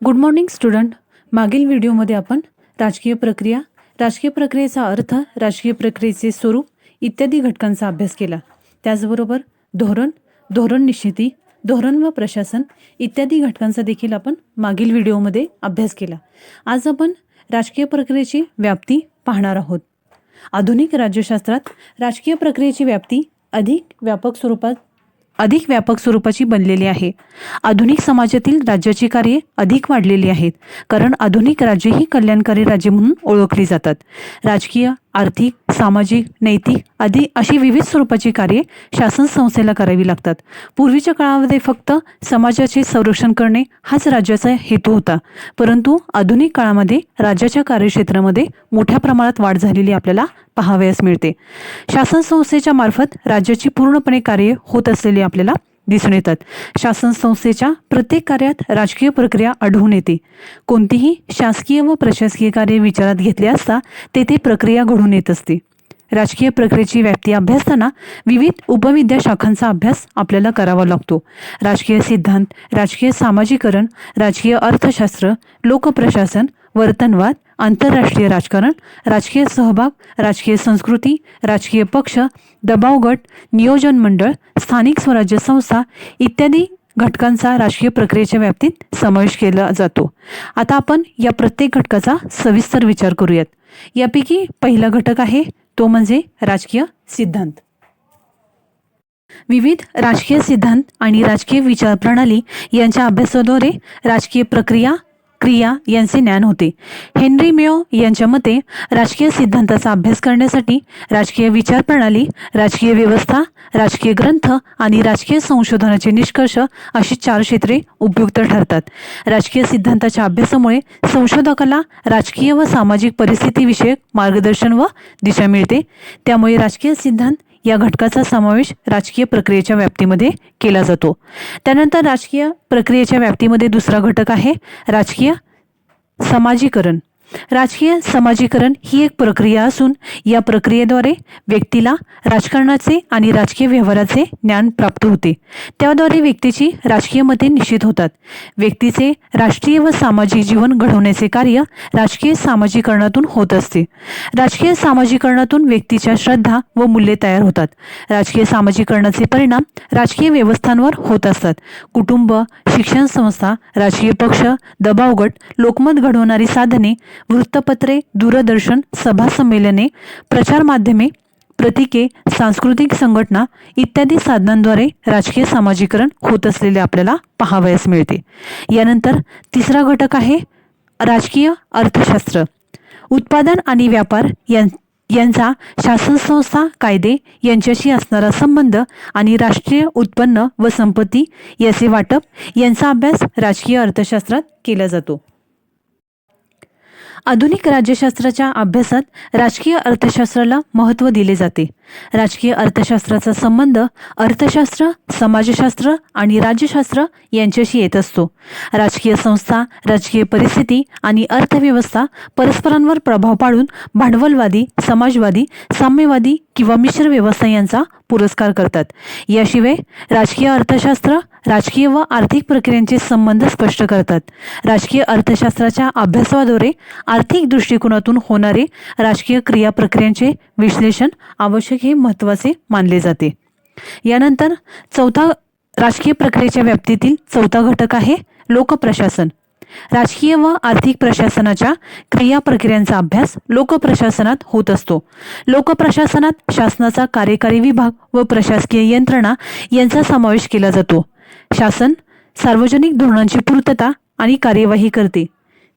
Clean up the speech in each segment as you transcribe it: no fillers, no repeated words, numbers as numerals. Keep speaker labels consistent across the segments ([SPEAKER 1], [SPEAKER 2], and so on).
[SPEAKER 1] Good morning student. मागील व्हिडिओमध्ये आपण राजकीय प्रक्रियेचा अर्थ, राजकीय प्रक्रियेचे स्वरूप इत्यादी घटकांचा अभ्यास केला. त्याचबरोबर धोरण निश्चिती, धोरण व प्रशासन इत्यादी घटकांचा देखील आपण मागील व्हिडिओमध्ये अभ्यास केला. आज आपण राजकीय प्रक्रियेची व्याप्ती पाहणार आहोत. आधुनिक राज्यशास्त्रात राजकीय प्रक्रियेची व्याप्ती अधिक व्यापक स्वरूपाची बनलेली आहे. आधुनिक समाजातील राज्याची कार्ये अधिक वाढलेली आहेत, कारण आधुनिक राज्ये ही कल्याणकारी राज्ये म्हणून ओळखली जातात. राजकीय, आर्थिक, सामाजिक, नैतिक आदी अशी विविध स्वरूपाची कार्ये शासन संस्थेला करावी लागतात. पूर्वीच्या काळामध्ये फक्त समाजाचे संरक्षण करणे हाच राज्याचा हेतू होता, परंतु आधुनिक काळामध्ये राज्याच्या कार्यक्षेत्रामध्ये मोठ्या प्रमाणात वाढ झालेली आपल्याला पाहावयास मिळते. शासन संस्थेच्या मार्फत राज्याची पूर्णपणे कार्ये होत असलेली आपल्याला दिसून येतात. शासन संस्थेच्या प्रत्येक कार्यात राजकीय प्रक्रिया आढळून येते. कोणतीही शासकीय व प्रशासकीय कार्य विचारात घेतले असता तेथे प्रक्रिया घडून येत असते. राजकीय प्रक्रियेची व्याप्ती अभ्यासताना विविध उपविद्या शाखांचा अभ्यास आपल्याला करावा लागतो. राजकीय सिद्धांत, राजकीय सामाजिकरण, राजकीय अर्थशास्त्र, लोकप्रशासन, वर्तनवाद, आंतरराष्ट्रीय राजकारण, राजकीय सहभाग, राजकीय संस्कृती, राजकीय पक्ष, दबाव गट, नियोजन मंडळ, स्थानिक स्वराज्य संस्था इत्यादी घटकांचा राजकीय प्रक्रियेच्या व्याप्तीत समावेश केला जातो. आता आपण या प्रत्येक घटकाचा सविस्तर विचार करूयात. यापैकी पहिला घटक आहे तो म्हणजे राजकीय सिद्धांत. विविध राजकीय सिद्धांत आणि राजकीय विचार प्रणाली यांच्या अभ्यासाद्वारे राजकीय प्रक्रिया, क्रिया यांचे ज्ञान होते. हेनरी मेयो यांच्या मते राजकीय सिद्धांताचा अभ्यास करण्यासाठी राजकीय विचार प्रणाली, राजकीय व्यवस्था, राजकीय ग्रंथ आणि राजकीय संशोधनाचे निष्कर्ष अशी 4 क्षेत्रे उपयुक्त ठरतात. राजकीय सिद्धांताच्या अभ्यासामुळे संशोधकाला राजकीय व सामाजिक परिस्थितीविषयक मार्गदर्शन व दिशा मिळते. त्यामुळे राजकीय सिद्धांत या घटकाचा समावेश राजकीय प्रक्रियेच्या व्याप्तीमध्ये केला जातो. त्यानंतर राजकीय प्रक्रियेच्या व्याप्तीमध्ये दुसरा घटक आहे राजकीय समाजीकरण. राजकीय समाजीकरण ही एक प्रक्रिया असून या प्रक्रियेद्वारे व्यक्तीला राजकारणाचे आणि राजकीय व्यवहाराचे ज्ञान प्राप्त होते. त्याद्वारे व्यक्तीची राजकीय मते निश्चित होतात. व्यक्तीचे राष्ट्रीय व सामाजिक जीवन घडवण्याचे कार्य राजकीय सामाजीकरणातून होत असते. राजकीय सामाजीकरणातून व्यक्तीच्या श्रद्धा व मूल्ये तयार होतात. राजकीय सामाजीकरणाचे परिणाम राजकीय व्यवस्थांवर होत असतात. कुटुंब, शिक्षण संस्था, राजकीय पक्ष, दबाव गट, लोकमत घडवणारी साधने, वृत्तपत्रे, दूरदर्शन, सभा संमेलने, प्रचार माध्यमे, प्रतीके, सांस्कृतिक संघटना इत्यादी साधनांद्वारे राजकीय सामाजीकरण होत असलेले आपल्याला पाहावयास मिळते. यानंतर तिसरा घटक आहे राजकीय अर्थशास्त्र. उत्पादन आणि व्यापार यांचा शासन संस्था, कायदे यांच्याशी असणारा संबंध आणि राष्ट्रीय उत्पन्न व संपत्ती याचे वाटप यांचा अभ्यास राजकीय अर्थशास्त्रात केला जातो. आधुनिक राज्यशास्त्राच्या अभ्यासात राजकीय अर्थशास्त्राला महत्त्व दिले जाते. राजकीय अर्थशास्त्राचा संबंध अर्थशास्त्र, समाजशास्त्र आणि राज्यशास्त्र यांच्याशी येत असतो. राजकीय संस्था, राजकीय परिस्थिती आणि अर्थव्यवस्था परस्परांवर प्रभाव पाडून भांडवलवादी, समाजवादी, साम्यवादी किंवा मिश्र व्यवस्था यांचा पुरस्कार करतात. याशिवाय राजकीय अर्थशास्त्र राजकीय व आर्थिक प्रक्रियांचे संबंध स्पष्ट करतात. राजकीय अर्थशास्त्राच्या अभ्यासाद्वारे आर्थिक दृष्टिकोनातून होणारे राजकीय क्रिया प्रक्रियांचे विश्लेषण आवश्यक हे महत्त्वाचे मानले जाते. यानंतर राजकीय प्रक्रियेच्या व्याप्तीतील चौथा घटक आहे लोकप्रशासन. राजकीय व आर्थिक प्रशासनाच्या क्रिया प्रक्रियांचा अभ्यास लोकप्रशासनात होत असतो. लोकप्रशासनात शासनाचा कार्यकारी विभाग व प्रशासकीय यंत्रणा यांचा समावेश केला जातो. शासन सार्वजनिक धोरणांची पूर्तता आणि कार्यवाही करते.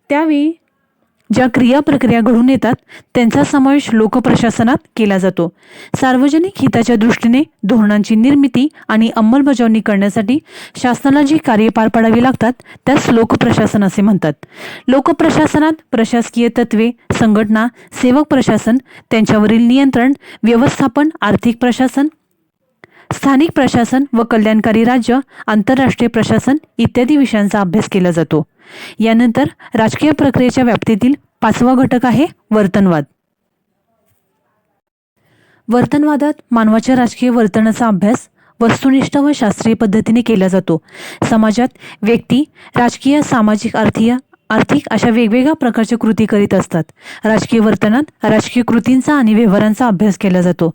[SPEAKER 1] त्यावेळी ज्या क्रिया प्रक्रिया घडून येतात त्यांचा समावेश लोकप्रशासनात केला जातो. सार्वजनिक हिताच्या दृष्टीने धोरणांची निर्मिती आणि अंमलबजावणी करण्यासाठी शासनाला जी कार्ये पार पाडावी लागतात त्यास लोकप्रशासन असे म्हणतात. लोकप्रशासनात प्रशासकीय तत्वे, संघटना, सेवक प्रशासन, त्यांच्यावरील नियंत्रण, व्यवस्थापन, आर्थिक प्रशासन, स्थानिक प्रशासन व कल्याणकारी राज्य, आंतरराष्ट्रीय प्रशासन इत्यादी विषयांचा अभ्यास केला जातो. यानंतर राजकीय प्रक्रियेच्या व्याप्तीतील 5वा घटक आहे वर्तनवाद. वर्तनवादात मानवाच्या राजकीय वर्तनाचा अभ्यास वस्तुनिष्ठ व शास्त्रीय पद्धतीने केला जातो. समाजात व्यक्ती राजकीय, सामाजिक, आर्थिक अशा वेगवेगळ्या प्रकारच्या कृती करीत असतात. राजकीय वर्तनात राजकीय कृतींचा आणि व्यवहारांचा अभ्यास केला जातो.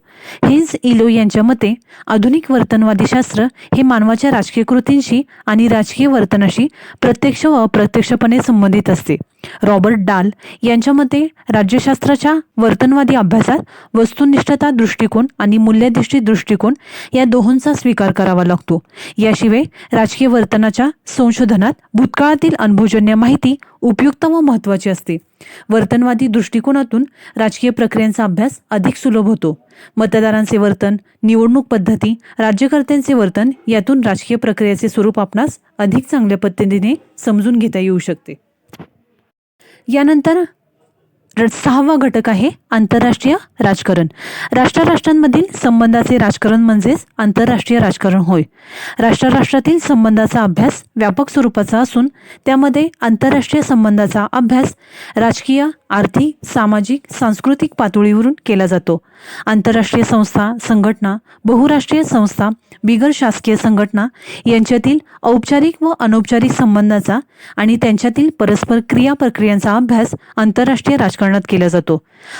[SPEAKER 1] हिन्स इलो यांच्या मते आधुनिक वर्तनवादी शास्त्र हे मानवाच्या राजकीय कृतींशी आणि राजकीय वर्तनाशी प्रत्यक्ष व अप्रत्यक्षपणे संबंधित असते. रॉबर्ट डाल यांच्या मते राज्यशास्त्राच्या वर्तनवादी अभ्यासात वस्तुनिष्ठता दृष्टिकोन आणि मूल्याधिष्ठित दृष्टिकोन या दोहोंचा स्वीकार करावा लागतो. याशिवाय राजकीय वर्तनाच्या संशोधनात भूतकाळातील अनुभवजन्य माहिती उपयुक्त व महत्त्वाची असते. वर्तनवादी दृष्टिकोनातून राजकीय प्रक्रियांचा अभ्यास अधिक सुलभ होतो. मतदारांचे वर्तन, निवडणूक पद्धती, राज्यकर्त्यांचे वर्तन यातून राजकीय प्रक्रियेचे स्वरूप आपणास अधिक चांगल्या पद्धतीने समजून घेता येऊ शकते. यानंतर 6वा घटक आहे आंतरराष्ट्रीय राजकारण. राष्ट्रांमधील संबंधाचे राजकारण म्हणजेच आंतरराष्ट्रीय राजकारण होय. राष्ट्रातील संबंधाचा अभ्यास व्यापक स्वरूपाचा असून त्यामध्ये आंतरराष्ट्रीय संबंधाचा अभ्यास राजकीय, आर्थिक, सामाजिक, सांस्कृतिक पातळीवरून केला जातो. आंतरराष्ट्रीय संस्था, संघटना, बहुराष्ट्रीय संस्था, बिगर शासकीय संघटना यांच्यातील औपचारिक व अनौपचारिक संबंधाचा आणि त्यांच्यातील परस्पर क्रिया प्रक्रियांचा अभ्यास आंतरराष्ट्रीय राजकारणात केला जातो.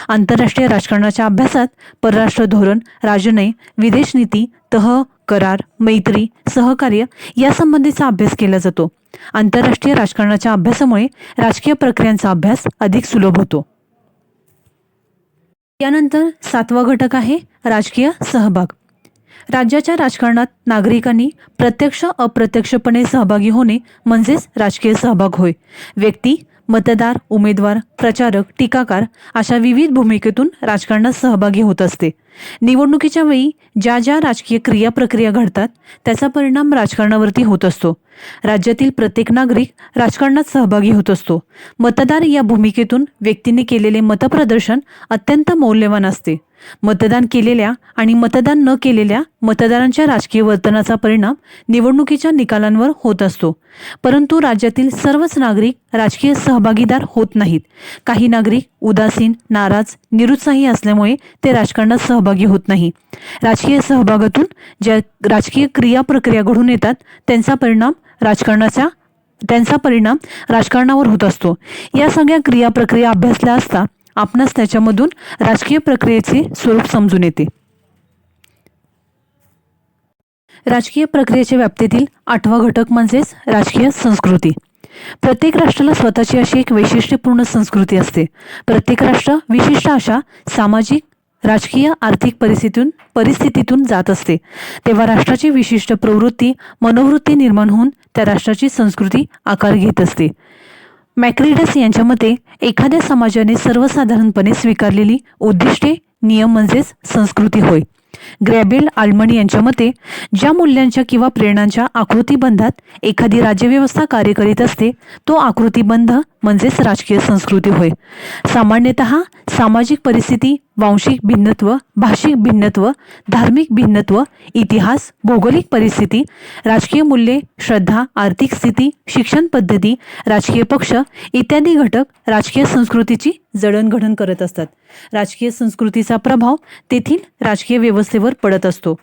[SPEAKER 1] आंतरराष्ट्रीय राजकारणाच्या अभ्यासात परराष्ट्र धोरण, राजनय, विदेश नीती, तह, करार, मैत्री, सहकार्य यासंबंधीचा अभ्यास केला जातो. आंतरराष्ट्रीय राजकारणाच्या अभ्यासामुळे राजकीय प्रक्रियांचा अभ्यास अधिक सुलभ होतो. यानंतर 7वा घटक आहे राजकीय सहभाग. राज्याच्या राजकारणात नागरिकांनी प्रत्यक्ष अप्रत्यक्षपणे सहभागी होणे म्हणजेच राजकीय सहभाग होय. व्यक्ती, मतदार, उमेदवार, प्रचारक, टीकाकार अशा विविध भूमिकेतून राजकारणात सहभागी होत असते. निवडणुकीच्या वेळी ज्या ज्या राजकीय क्रिया प्रक्रिया घडतात त्याचा परिणाम राजकारणावरती होत असतो. राज्यातील प्रत्येक नागरिक राजकारणात सहभागी होत असतो. मतदार या भूमिकेतून व्यक्तीने केलेले मतप्रदर्शन अत्यंत मौल्यवान असते. मतदान केलेल्या आणि मतदान न केलेल्या मतदारांच्या राजकीय वर्तनाचा परिणाम निवडणुकीच्या निकालांवर होत असतो. परंतु राज्यातील सर्वच नागरिक राजकीय सहभागीदार होत नाहीत. काही नागरिक उदासीन, नाराज, निरुत्साही असल्यामुळे ते राजकारणात सहभागी होत नाही. राजकीय सहभागातून ज्या राजकीय क्रिया प्रक्रिया घडून येतात त्यांचा परिणाम राजकारणावर होत असतो. या सगळ्या क्रिया प्रक्रिया अभ्यासल्या असता आपणास त्याच्यामधून राजकीय प्रक्रियेचे स्वरूप समजून येते. राजकीय प्रक्रियेच्या व्याप्तीतील 8वा घटक म्हणजेच राजकीय संस्कृती. प्रत्येक राष्ट्राला स्वतःची अशी एक वैशिष्ट्यपूर्ण संस्कृती असते. प्रत्येक राष्ट्र विशिष्ट अशा सामाजिक, राजकीय, आर्थिक परिस्थितीतून जात असते. तेव्हा राष्ट्राची विशिष्ट प्रवृत्ती, मनोवृत्ती निर्माण होऊन त्या राष्ट्राची संस्कृती आकार घेत असते. मॅक्रिडस यांच्या मते एखाद्या समाजाने सर्वसाधारणपणे स्वीकारलेली उद्दिष्टे, नियम म्हणजेच संस्कृती होय. ग्रॅबेल आल्मन यांच्या मते ज्या मूल्यांच्या किंवा प्रेरणांच्या आकृतीबंधात एखादी राज्यव्यवस्था कार्य करीत असते तो आकृतीबंध म्हणजेच राजकीय संस्कृती होय. सामान्यतः सामाजिक परिस्थिती, वांशिक भिन्नत्व, भाषिक भिन्नत्व, धार्मिक भिन्नत्व, इतिहास, भौगोलिक परिस्थिती, राजकीय मूल्ये, श्रद्धा, आर्थिक स्थिती, शिक्षण पद्धती, राजकीय पक्ष इत्यादी घटक राजकीय संस्कृतीची जडणघडण करत असतात. राजकीय संस्कृतीचा प्रभाव तेथील राजकीय व्यवस्थेवर पडत असतो.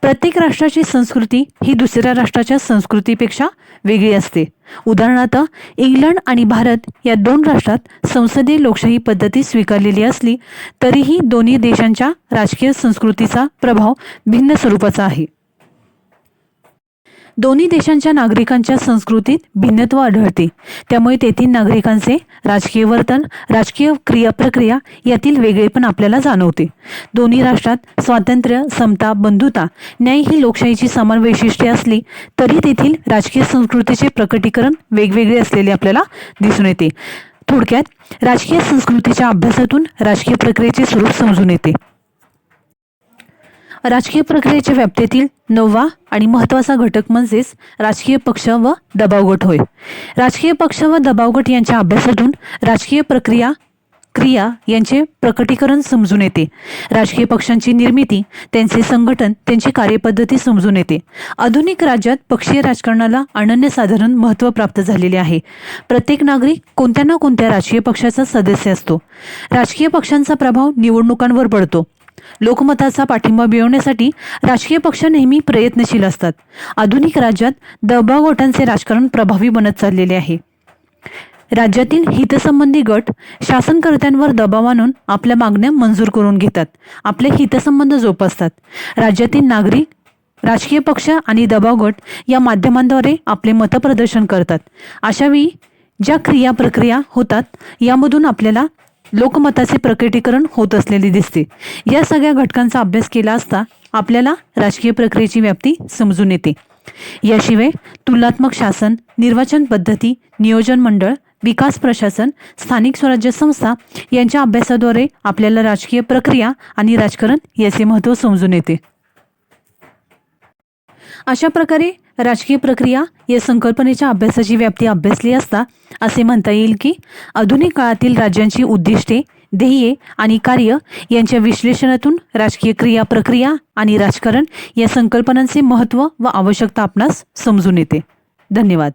[SPEAKER 1] प्रत्येक राष्ट्राची संस्कृती ही दुसऱ्या राष्ट्राच्या संस्कृतीपेक्षा वेगळी असते. उदाहरणार्थ इंग्लंड आणि भारत या 2 राष्ट्रात संसदीय लोकशाही पद्धती स्वीकारलेली असली तरीही दोन्ही देशांच्या राजकीय संस्कृतीचा प्रभाव भिन्न स्वरूपाचा आहे. दोन्ही देशांच्या नागरिकांच्या संस्कृतीत भिन्नत्व आढळते. त्यामुळे तेथील नागरिकांचे राजकीय वर्तन, राजकीय क्रिया प्रक्रिया यातील वेगळेपण आपल्याला जाणवते. दोन्ही राष्ट्रात स्वातंत्र्य, समता, बंधुता, न्याय ही लोकशाहीची समान वैशिष्ट्ये असली तरी तेथील राजकीय संस्कृतीचे प्रकटीकरण वेगवेगळे असलेले आपल्याला दिसून येते. थोडक्यात राजकीय संस्कृतीच्या अभ्यासातून राजकीय प्रक्रियेचे स्वरूप समजून येते. राजकीय प्रक्रियेच्या व्याप्तीतील 9वा आणि महत्त्वाचा घटक म्हणजेच राजकीय पक्ष व दबावगट होय. राजकीय पक्ष व दबावगट यांच्या अभ्यासातून राजकीय क्रिया यांचे प्रकटीकरण समजून येते. राजकीय पक्षांची निर्मिती, त्यांचे संघटन, त्यांची कार्यपद्धती समजून येते. आधुनिक राज्यात पक्षीय राजकारणाला अनन्यसाधारण महत्त्व प्राप्त झालेले आहे. प्रत्येक नागरिक कोणत्या ना कोणत्या राजकीय पक्षाचा सदस्य असतो. राजकीय पक्षांचा प्रभाव निवडणुकांवर पडतो. लोकमताचा पाठिंबा मिळवण्यासाठी राजकीय पक्ष नेहमी प्रयत्नशील असतात. आधुनिक राज्यात दबावगोटांचे राजकारण प्रभावी बनत चाललेले आहे. राज्यातील हितसंबंधी गट शासनकर्त्यांवर दबाव आणून आपल्या मागण्या मंजूर करून घेतात, आपले हितसंबंध जोपासतात. राज्यातील नागरिक, राजकीय पक्ष आणि दबाव गट या माध्यमांद्वारे आपले मतप्रदर्शन करतात. अशावेळी ज्या क्रिया प्रक्रिया होतात यामधून आपल्याला लोकमताचे प्रकटीकरण होत असलेले दिसते. या सगळ्या घटकांचा अभ्यास केला असता आपल्याला राजकीय प्रक्रियेची व्याप्ती समजून येते. याशिवाय तुलनात्मक शासन, निर्वाचन पद्धती, नियोजन मंडळ, विकास प्रशासन, स्थानिक स्वराज्य संस्था यांच्या अभ्यासाद्वारे आपल्याला राजकीय प्रक्रिया आणि राजकारण याचे महत्त्व समजून येते. अशा प्रकारे राजकीय प्रक्रिया या संकल्पनेच्या अभ्यासाची व्याप्ती अभ्यासली असता असे म्हणता येईल की आधुनिक काळातील राज्यांची उद्दिष्टे, ध्येये आणि कार्य यांच्या विश्लेषणातून राजकीय क्रिया प्रक्रिया आणि राजकारण या संकल्पनांचे महत्त्व व आवश्यकता आपणास समजून येते. धन्यवाद.